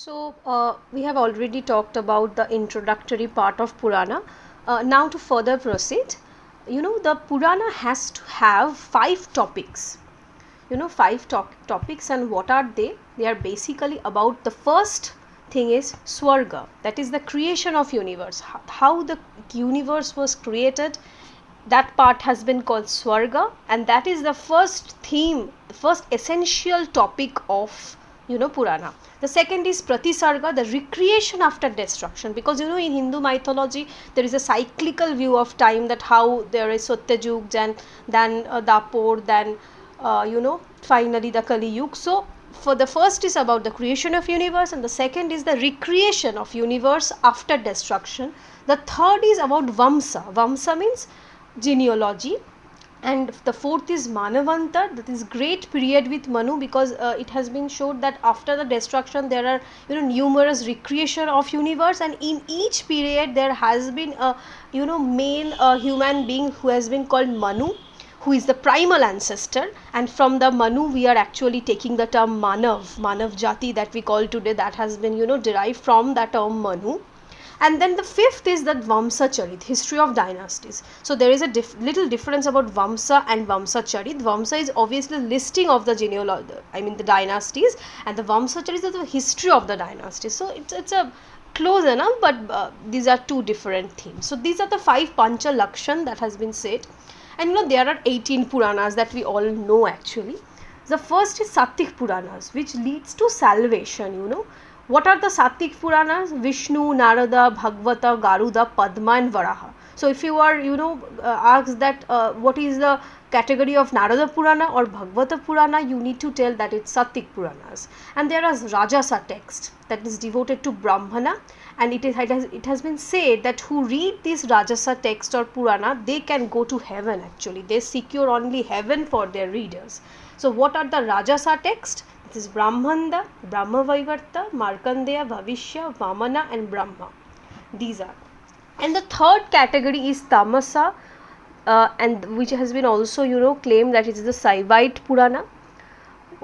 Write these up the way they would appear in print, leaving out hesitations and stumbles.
We have already talked about the introductory part of Purana. Now to further proceed, the Purana has to have 5 topics. Five topics, and what are they? They are basically about, the first thing is Swarga, that is the creation of universe, how the universe was created. That part has been called Swarga, and that is the first theme, the first essential topic of Purana. The second is Pratisarga, the recreation after destruction, because in Hindu mythology there is a cyclical view of time, that how there is Satyajug, then Dapur, then finally the Kali Yuga. So for the first is about the creation of universe, and the second is the recreation of universe after destruction. The third is about Vamsa. Vamsa means genealogy, and the fourth is Manavantar, that is great period with Manu, because it has been showed that after the destruction there are numerous recreation of universe, and in each period there has been a male human being who has been called Manu, who is the primal ancestor, and from the Manu we are actually taking the term Manav Jati that we call today, that has been derived from that term Manu. And then the fifth is that Vamsa Charit, history of dynasties. So there is a little difference about Vamsa and Vamsa Charit. Vamsa is obviously listing of the genealogy, the dynasties, and the Vamsa Charit is the history of the dynasties. So it's a close enough, but these are two different themes. So these are the 5 Pancha Lakshan that has been said, and there are 18 Puranas that we all know actually. The first is Sattvic Puranas, which leads to salvation. What are the Sattvic Puranas? Vishnu, Narada, Bhagavata, Garuda, Padma and Varaha. So if you are asked that what is the category of Narada Purana or Bhagavata Purana, you need to tell that it's Sattvic Puranas. And there is Rajasa text that is devoted to Brahmana, and it has been said that who read this Rajasa text or Purana, they can go to heaven actually. They secure only heaven for their readers. So what are the Rajasa text? This is Brahmanda, Brahma Vaivarta, Markandeya, Bhavishya, Vamana and Brahma. These are. And the third category is Tamasa, and which has been also claimed that it is the Saivite Purana.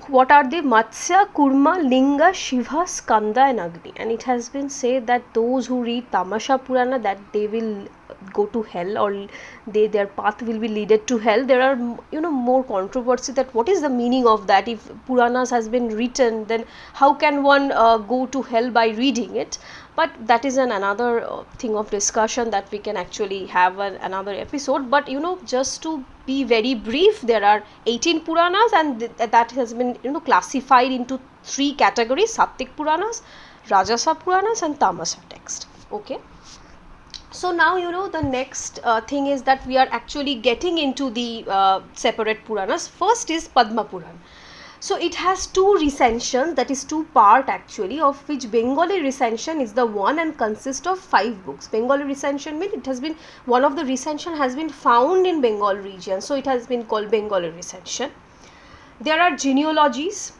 What are they? Matsya, Kurma, Linga, Shiva, Skanda and Agni. And it has been said that those who read Tamasha Purana, that they will go to hell, or their path will be leaded to hell. There are more controversy that what is the meaning of that. If Puranas has been written, then how can one go to hell by reading it? But that is another thing of discussion that we can actually have another episode. But just to be very brief, there are 18 Puranas, and that has been classified into 3 categories: Sattvic Puranas, Rajasa Puranas and Tamasa text. Okay. So now the next thing is that we are actually getting into the separate Puranas. First is Padma Puran. So it has 2 recensions, that is 2 part actually, of which Bengali recension is the one and consists of 5 books. Bengali recension means it has been, one of the recension has been found in Bengal region, so it has been called Bengali recension. There are genealogies,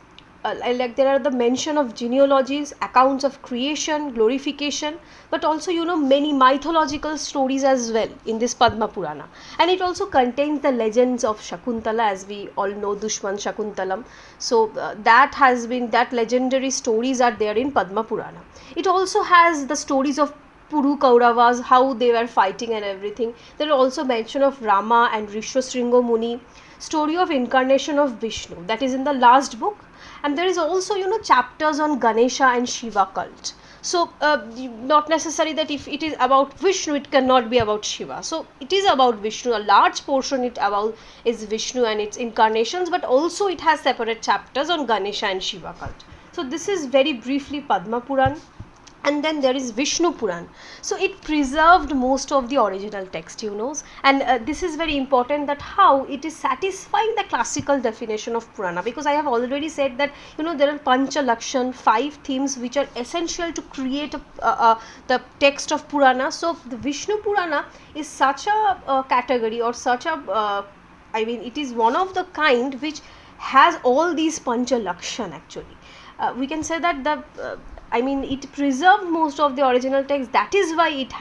there are the mention of genealogies, accounts of creation, glorification, but also many mythological stories as well in this Padma Purana. And it also contains the legends of Shakuntala, as we all know, Dushman Shakuntalam. So that legendary stories are there in Padma Purana. It also has the stories of Puru Kauravas, how they were fighting and everything. There are also mention of Rama and Rishwasringa Muni, story of incarnation of Vishnu, that is in the last book. And there is also chapters on Ganesha and Shiva cult. So not necessary that if it is about Vishnu, it cannot be about Shiva. So it is about Vishnu. A large portion is Vishnu and its incarnations, but also it has separate chapters on Ganesha and Shiva cult. So this is very briefly Padma Puran. And then there is Vishnu Puran. So it preserved most of the original text, and this is very important, that how it is satisfying the classical definition of Purana, because I have already said that there are Pancha Lakshan, 5 themes which are essential to create the text of Purana. So the Vishnu Purana is such a category, or such a it is one of the kind which has all these Pancha Lakshan actually. We can say that it preserved most of the original text. That is why it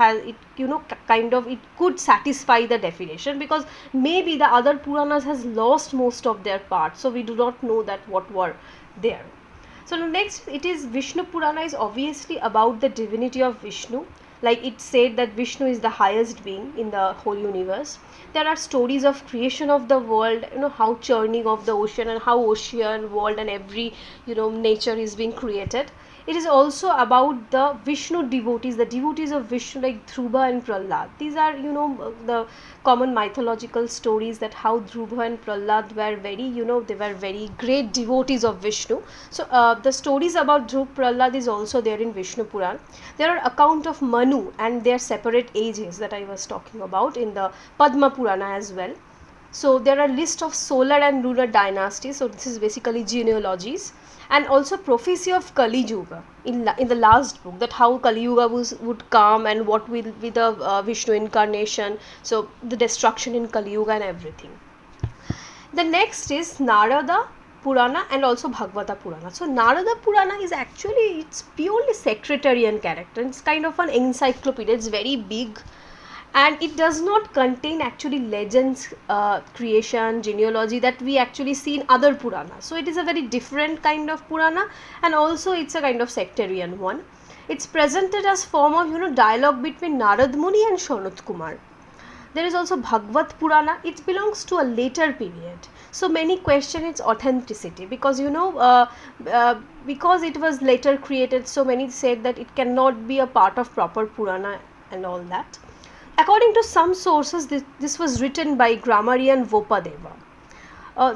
could satisfy the definition, because maybe the other Puranas has lost most of their parts, so we do not know that what were there. So next, it is Vishnu Purana is obviously about the divinity of Vishnu. Like it said that Vishnu is the highest being in the whole universe. There are stories of creation of the world, how churning of the ocean and how ocean, world and every, nature is being created. It is also about the Vishnu devotees, the devotees of Vishnu like Dhruva and Prahlad. These are, the common mythological stories that how Dhruva and Prahlad were very, they were very great devotees of Vishnu. So the stories about Dhruva Prahlad is also there in Vishnu Puran. There are account of Manu and their separate ages that I was talking about in the Padma Purana as well. So there are list of solar and lunar dynasties. So this is basically genealogies, and also prophecy of Kali Yuga in the last book, that how Kali Yuga would come and what will be the Vishnu incarnation. So the destruction in Kali Yuga and everything. The next is Narada Purana and also Bhagavata Purana. So Narada Purana is actually, it's purely sectarian character. It's kind of an encyclopedia. It's very big. And it does not contain actually legends, creation, genealogy that we actually see in other Puranas. So it is a very different kind of Purana, and also it's a kind of sectarian one. It's presented as form of dialogue between Narad Muni and Sanat Kumar. There is also Bhagavat Purana. It belongs to a later period. So many question its authenticity because because it was later created. So many said that it cannot be a part of proper Purana and all that. According to some sources, this was written by grammarian Vopadeva.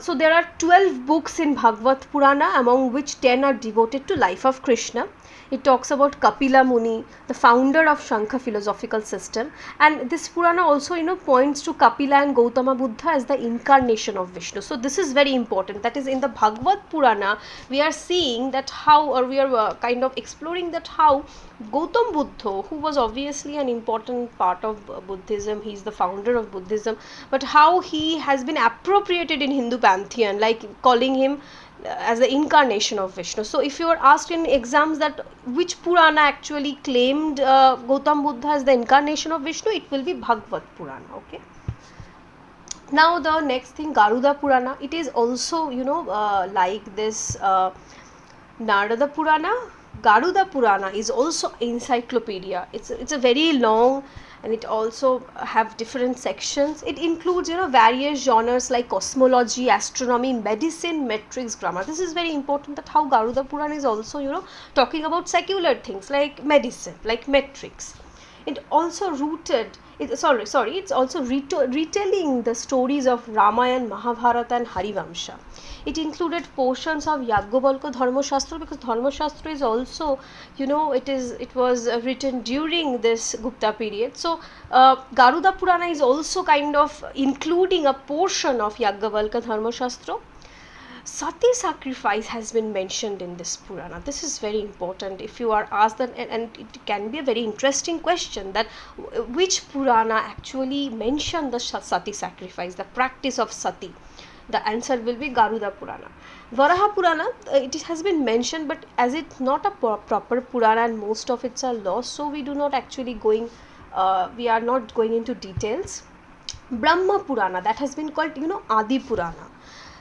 So there are 12 books in Bhagavat Purana, among which 10 are devoted to life of Krishna. It talks about Kapila Muni, the founder of Shankha philosophical system, and this Purana also points to Kapila and Gautama Buddha as the incarnation of Vishnu. So this is very important. That is, in the Bhagavat Purana, we are seeing that how, or we are kind of exploring that how Gautam Buddha, who was obviously an important part of Buddhism, he is the founder of Buddhism, but how he has been appropriated in Hindu pantheon, like calling him as the incarnation of Vishnu. So if you are asked in exams that which Purana actually claimed Gautam Buddha as the incarnation of Vishnu, it will be Bhagavat Purana. Okay. Now the next thing, Garuda Purana. It is also like this Narada Purana. Garuda Purana is also encyclopedia. It's a very long, and it also have different sections. It includes various genres like cosmology, astronomy, medicine, metrics, grammar. This is very important, that how Garuda Purana is also talking about secular things like medicine, like metrics. It also it's also retelling the stories of Ramayana, Mahabharata and Harivamsha. It included portions of Yagyavalkya Dharma Shastra, because Dharma Shastra is also, it was written during this Gupta period. So Garuda Purana is also kind of including a portion of Yagyavalkya Dharma Shastra. Sati sacrifice has been mentioned in this Purana. This is very important. If you are asked that, and it can be a very interesting question, that which Purana actually mentioned the Sati sacrifice, the practice of Sati. The answer will be Garuda Purana. Varaha Purana, it has been mentioned, but as it's not a proper Purana and most of it's are lost, so we do not actually we are not going into details. Brahma Purana, that has been called Adi Purana.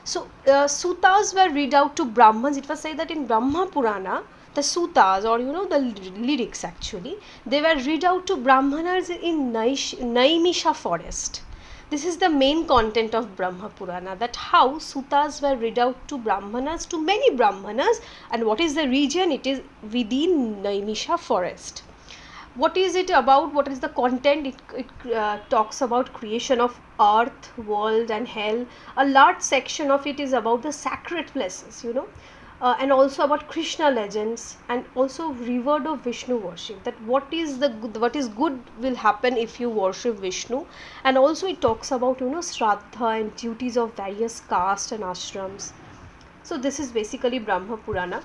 So suttas were read out to Brahmans. It was said that in Brahma Purana, the suttas, or the lyrics actually, they were read out to Brahmanas in Naimisha forest. This is the main content of Brahma Purana, that how suttas were read out to Brahmanas, to many Brahmanas, and what is the region? It is within Naimisha forest. What is it about? What is the content? It talks about creation of earth, world and hell. A large section of it is about the sacred places, and also about Krishna legends, and also reward of Vishnu worship, that what is good will happen if you worship Vishnu. And also it talks about Shraddha and duties of various castes and ashrams. So this is basically Brahma Purana.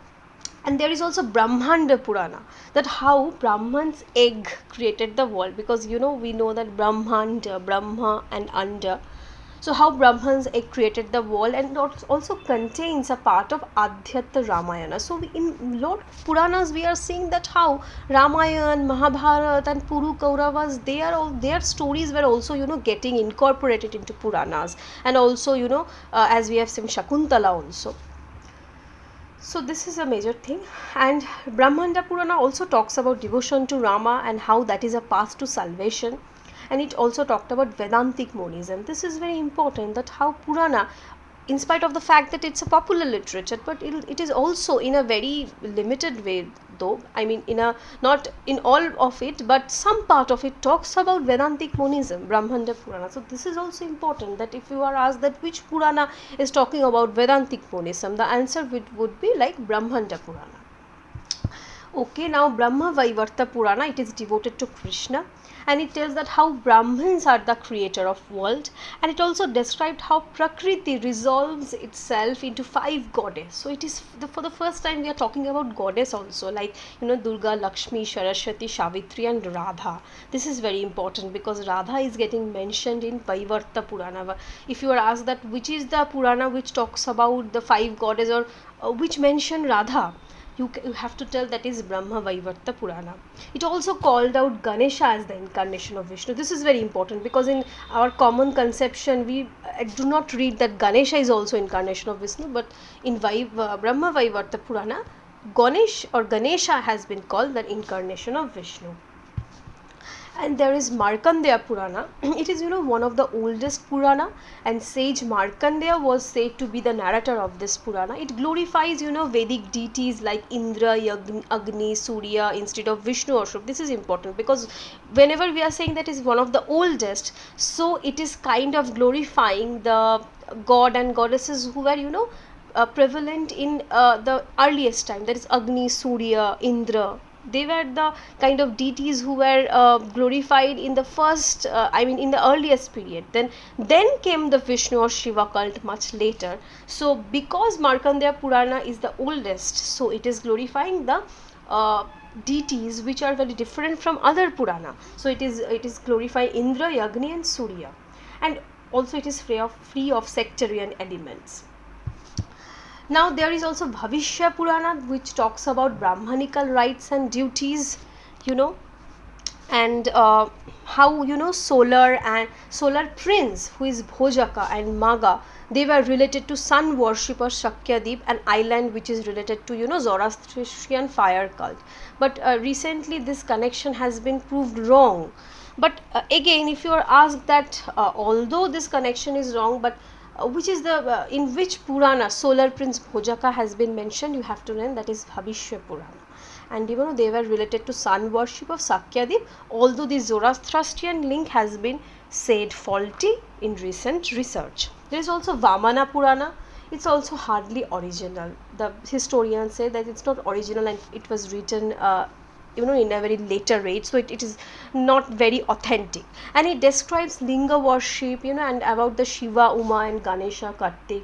And there is also Brahmanda Purana, that how Brahman's egg created the world, because we know that Brahmanda, Brahma and Anda. So how Brahman's egg created the world, and it also contains a part of Adhyatma Ramayana. So in lot of Puranas we are seeing that how Ramayana, Mahabharata and Puru Kauravas, their stories were also getting incorporated into Puranas, and also as we have seen Shakuntala also. So this is a major thing. And Brahmanda Purana also talks about devotion to Rama and how that is a path to salvation. And it also talked about Vedantic monism. This is very important, that how Purana, in spite of the fact that it's a popular literature, but it is also in a very limited way, though, I mean, in a, not in all of it, but some part of it talks about Vedantic monism, Brahmanda Purana. So this is also important, that if you are asked that which Purana is talking about Vedantic monism, the answer would be like Brahmanda Purana. Okay, now Brahma Vaivarta Purana, it is devoted to Krishna, and it tells that how Brahmins are the creator of world, and it also described how Prakriti resolves itself into 5 goddess. So it is for the first time we are talking about goddess also, like, you know, Durga, Lakshmi, Saraswati, Savitri and Radha. This is very important because Radha is getting mentioned in Vaivarta Purana. If you are asked that which is the Purana which talks about the 5 goddess, or which mention Radha, you have to tell that is Brahma Vaivarta Purana. It also called out Ganesha as the incarnation of Vishnu. This is very important because in our common conception we do not read that Ganesha is also incarnation of Vishnu, but in Brahma Vaivarta Purana, Ganesha has been called the incarnation of Vishnu. And there is Markandeya Purana. It is, you know, one of the oldest Purana, and sage Markandeya was said to be the narrator of this Purana. It glorifies, you know, Vedic deities like Indra, Agni, Surya instead of Vishnu or Shiva. This is important because whenever we are saying that is one of the oldest, so it is kind of glorifying the god and goddesses who were, you know, prevalent in the earliest time, that is Agni, Surya, Indra. They were the kind of deities who were glorified in the first, in the earliest period. Then came the Vishnu or Shiva cult much later. So because Markandeya Purana is the oldest, so it is glorifying the deities which are very different from other Purana. So it is glorifying Indra, Agni and Surya, and also it is free of sectarian elements. Now there is also Bhavishya Purana, which talks about Brahmanical rights and duties, you know, and how, you know, solar prince who is Bhojaka and Maga, they were related to sun worshipper Shakyadip, an island which is related to, you know, Zoroastrian fire cult. But recently this connection has been proved wrong. But again, if you are asked that although this connection is wrong, but which is the in which Purana solar prince Bhojaka has been mentioned, you have to learn that is Bhavishya Purana. And you know, they were related to sun worship of Sakyadip, although the Zoroastrian link has been said faulty in recent research. There is also Vamana Purana. It's also hardly original. The historians say that it's not original and it was written in a very later age, so it is not very authentic, and it describes linga worship, and about the Shiva, Uma and Ganesha, Kartik.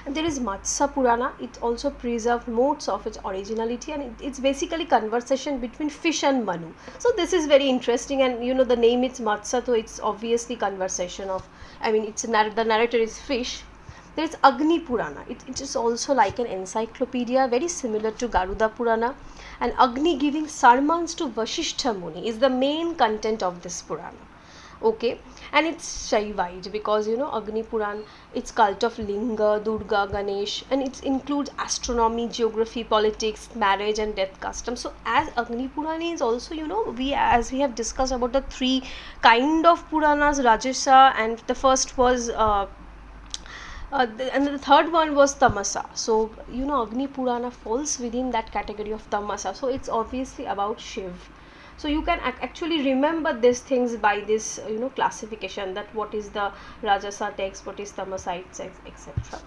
And there is Matsya Purana. It also preserved most of its originality, and it's basically conversation between fish and Manu. So this is very interesting, and the name is Matsya, so it's obviously conversation of, the narrator is fish. There is Agni Purana. It is also like an encyclopedia, very similar to Garuda Purana. And Agni giving sermons to Vasishtha Muni is the main content of this Purana. Okay, and it's Shaivite because Agni Puran, it's cult of Linga, Durga, Ganesh, and it includes astronomy, geography, politics, marriage and death customs. So as Agni Puran is also, as we have discussed about the 3 kind of Puranas, Rajasa, and the first was and the third one was Tamasa. So Agni Purana falls within that category of Tamasa. So it's obviously about Shiv. So you can actually remember these things by this classification, that what is the Rajasa text, what is Tamasa, etc.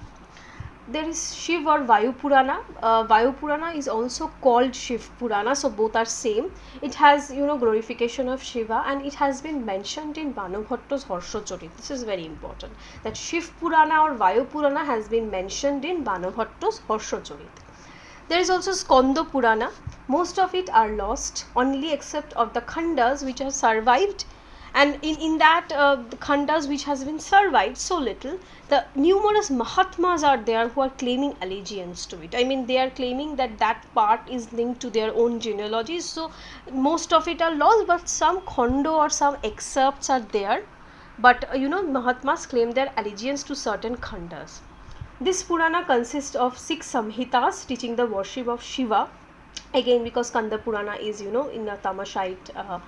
There is Shiv or Vayu Purana. Vayu Purana is also called Shiv Purana, so both are same. It has glorification of Shiva, and it has been mentioned in Banubhatto's Harshacharit. This is very important, that Shiv Purana or Vayu Purana has been mentioned in Banubhatto's Harshacharit. There is also Skanda Purana. Most of it are lost, only except of the Khandas which have survived. And in that the Khandas which has been survived so little, the numerous Mahatmas are there who are claiming allegiance to it. They are claiming that part is linked to their own genealogies. So most of it are lost, but some Khando or some excerpts are there. But Mahatmas claim their allegiance to certain Khandas. This Purana consists of 6 Samhitas teaching the worship of Shiva. Again, because Skanda Purana is, in a Tamashite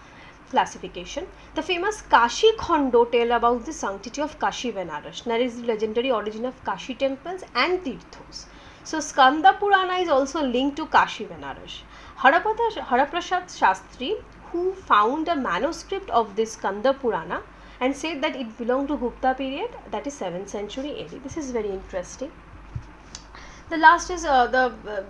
classification. The famous Kashi Khondo tell about the sanctity of Kashi Benares. That is the legendary origin of Kashi temples and Tirthos. So Skanda Purana is also linked to Kashi Benares. Haraprasad Shastri, who found a manuscript of this Skanda Purana and said that it belonged to Gupta period, that is 7th century AD. This is very interesting. The last is the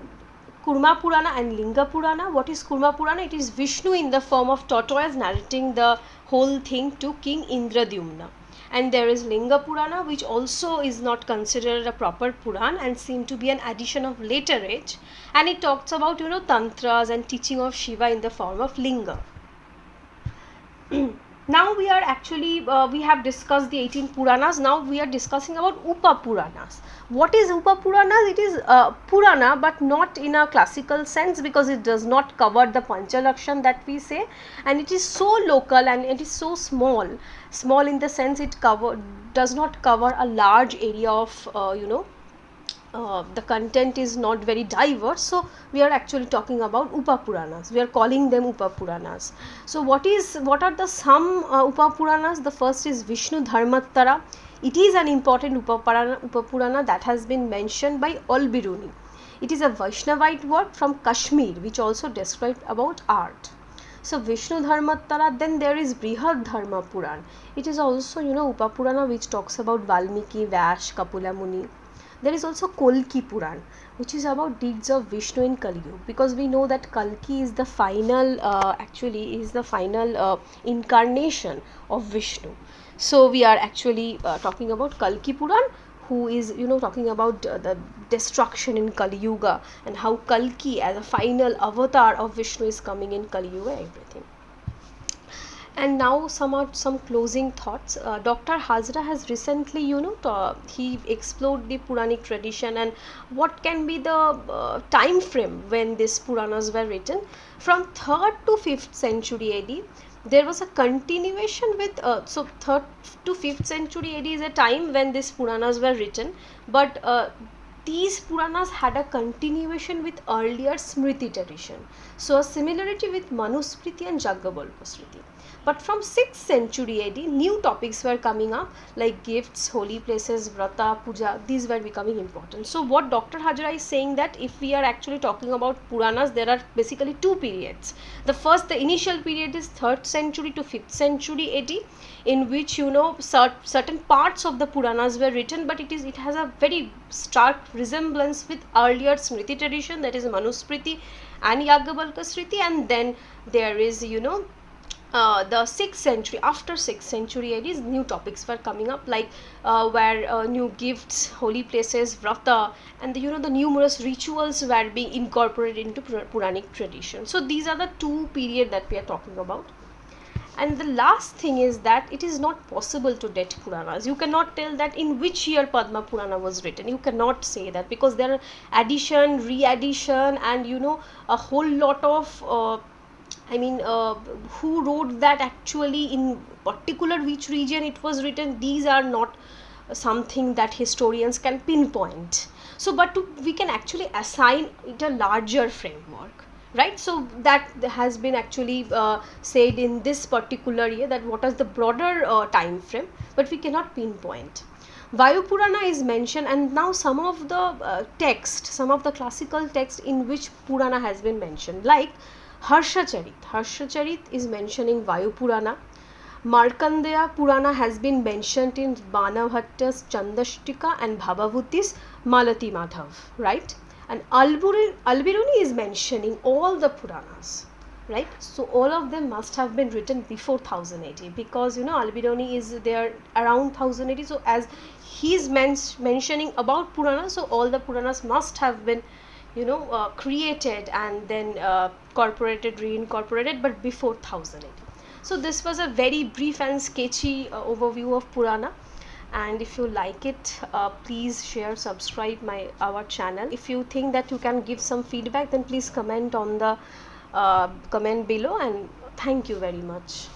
Kurma Purana and Linga Purana. What is Kurma Purana? It is Vishnu in the form of tortoise narrating the whole thing to King Indradyumna. And there is Linga Purana, which also is not considered a proper Puran and seem to be an addition of later age. And it talks about, tantras and teaching of Shiva in the form of Linga. Now we are actually, we have discussed the 18 Puranas. Now we are discussing about Upa Puranas. What is Upa Puranas? It is Purana, but not in a classical sense, because it does not cover the Panchalakshan that we say, and it is so local and it is so small in the sense it does not cover a large area of the content is not very diverse. So we are actually talking about Upa Puranas. We are calling them Upa Puranas. So what are the some Upa Puranas? The first is Vishnu Dharmattara. It is an important Upa Purana that has been mentioned by Al-Biruni. It is a Vaishnavite work from Kashmir, which also described about art. So Vishnu Dharmattara. Then there is Brihad Dharma Puran. It is also Upa Purana which talks about Valmiki, Vyash, Kapula Muni. There is also Kalki Puran, which is about deeds of Vishnu in Kali Yuga, because we know that Kalki is the final incarnation of Vishnu. So we are actually talking about Kalki Puran, who is talking about the destruction in Kali Yuga and how Kalki as a final avatar of Vishnu is coming in Kali Yuga, everything. And now some closing thoughts. Dr. Hazra has recently, he explored the Puranic tradition and what can be the time frame when these Puranas were written. From 3rd to 5th century AD, there was a continuation with, so 3rd to 5th century AD is a time when these Puranas were written, but these Puranas had a continuation with earlier Smriti tradition. So a similarity with Manusmriti and Jaggabalpasmriti. But from 6th century AD, new topics were coming up like gifts, holy places, vrata, puja. These were becoming important. So what Dr. Hajra is saying that if we are actually talking about Puranas, there are basically 2 periods. The initial period is 3rd century to 5th century AD, in which certain parts of the Puranas were written, but it has a very stark resemblance with earlier Smriti tradition, that is Manusmriti and Yaggabalpasmriti. And then there is the 6th century, after 6th century AD, new topics were coming up like where new gifts, holy places, vrata, and the numerous rituals were being incorporated into Puranic tradition. So these are the 2 periods that we are talking about. And the last thing is that it is not possible to date Puranas. You cannot tell that in which year Padma Purana was written. You cannot say that, because there are addition, re-addition, and a whole lot of who wrote that actually, in particular which region it was written. These are not something that historians can pinpoint. So we can actually assign it a larger framework, right? So that has been actually said in this particular year, that what is the broader time frame, but we cannot pinpoint. Vayu Purana is mentioned, and now some of the some of the classical text in which Purana has been mentioned, like Harshacharit is mentioning Vayu Purana. Markandeya Purana has been mentioned in Banabhatta's Chandashtika and Bhabavuti's Malati Madhav, right? And Al-Biruni is mentioning all the Puranas, right? So all of them must have been written before 1000 AD, because Al-Biruni is there around 1000 AD. So as he is mentioning about Puranas, so all the Puranas must have been created and then reincorporated, but before 1000 AD. So this was a very brief and sketchy overview of Purana. And if you like it, please share, subscribe our channel. If you think that you can give some feedback, then please comment on the comment below, and thank you very much.